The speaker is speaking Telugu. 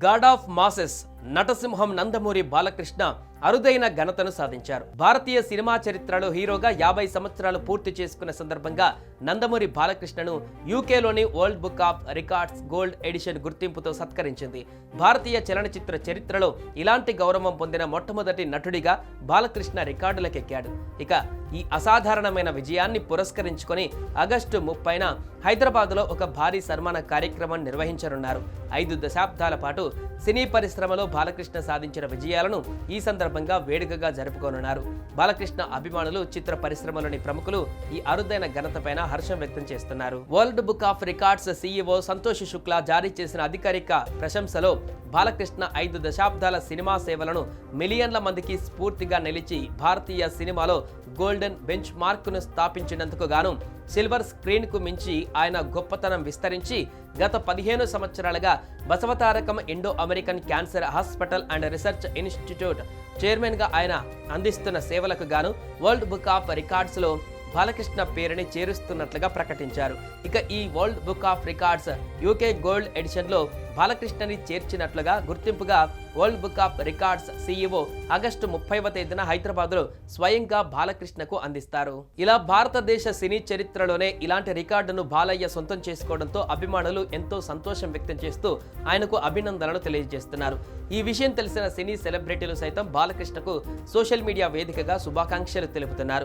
గాడ్ ఆఫ్ మాసెస్ నటసింహం నందమూరి బాలకృష్ణ అరుదైన ఘనతను సాధించారు. భారతీయ సినిమా చరిత్రలో హీరోగా 50 సంవత్సరాలు పూర్తి చేసుకున్న సందర్భంగా నందమూరి బాలకృష్ణను యూకేలోని world book of records gold edition గుర్తింపుతో సత్కరించింది. భారతీయ చలనచిత్ర చరిత్రలో ఇలాంటి గౌరవం పొందిన మొట్టమొదటి నటుడిగా బాలకృష్ణ రికార్డులకెక్కాడు. ఇక ఈ అసాధారణమైన విజయాన్ని పురస్కరించుకొని ఆగస్టు 30న హైదరాబాద్లో ఒక భారీ సన్మాన కార్యక్రమం నిర్వహించనున్నారు. 5 దశాబ్దాల పాటు సినీ పరిశ్రమలో బాలకృష్ణ సాధించిన విజయాలను ఈ సందర్భంగా వేడుకగా జరుపుకోనున్నారు. బాలకృష్ణ అభిమానులు, చిత్ర పరిశ్రమలోని ప్రముఖులు ఈ అరుదైన ఘనతపైన హర్షం వ్యక్తం చేస్తున్నారు. World book of records CEO Santosh Shukla జారీ చేసిన అధికారిక ప్రశంసలో బాలకృష్ణ 5 దశాబ్దాల సినిమా సేవలను మిలియన్ల మందికి స్ఫూర్తిగా నిలిచి భారతీయ సినిమాలో గోల్డెన్ బెంచ్ మార్క్ను స్థాపించినందుకు గాను సిల్వర్ స్క్రీన్ కు మించి ఆయన గొప్పతనం విస్తరించి గత 15 సంవత్సరాలుగా Basavatarakam Indo American cancer hospital and research institute chairman గా ఆయన అందిస్తున్న సేవలకు గాను వరల్డ్ బుక్ ఆఫ్ రికార్డ్స్ లో బాలకృష్ణ పేరుని చేరుస్తున్నట్లుగా ప్రకటించారు. ఇక ఈ world book of records UK gold edition లో బాలకృష్ణని చేర్చినట్లుగా గుర్తింపుగా world book of records CEO August 30వ తేదీన హైదరాబాద్లో స్వయంగా బాలకృష్ణకు అందిస్తారు. ఇలా భారతదేశ సినీ చరిత్రలోనే ఇలాంటి రికార్డును బాలయ్య సొంతం చేసుకోవడంతో అభిమానులు ఎంతో సంతోషం వ్యక్తం చేస్తూ ఆయనకు అభినందనలు తెలియజేస్తున్నారు. ఈ విషయం తెలిసిన సినీ సెలబ్రిటీలు సైతం బాలకృష్ణకు సోషల్ మీడియా వేదికగా శుభాకాంక్షలు తెలుపుతున్నారు.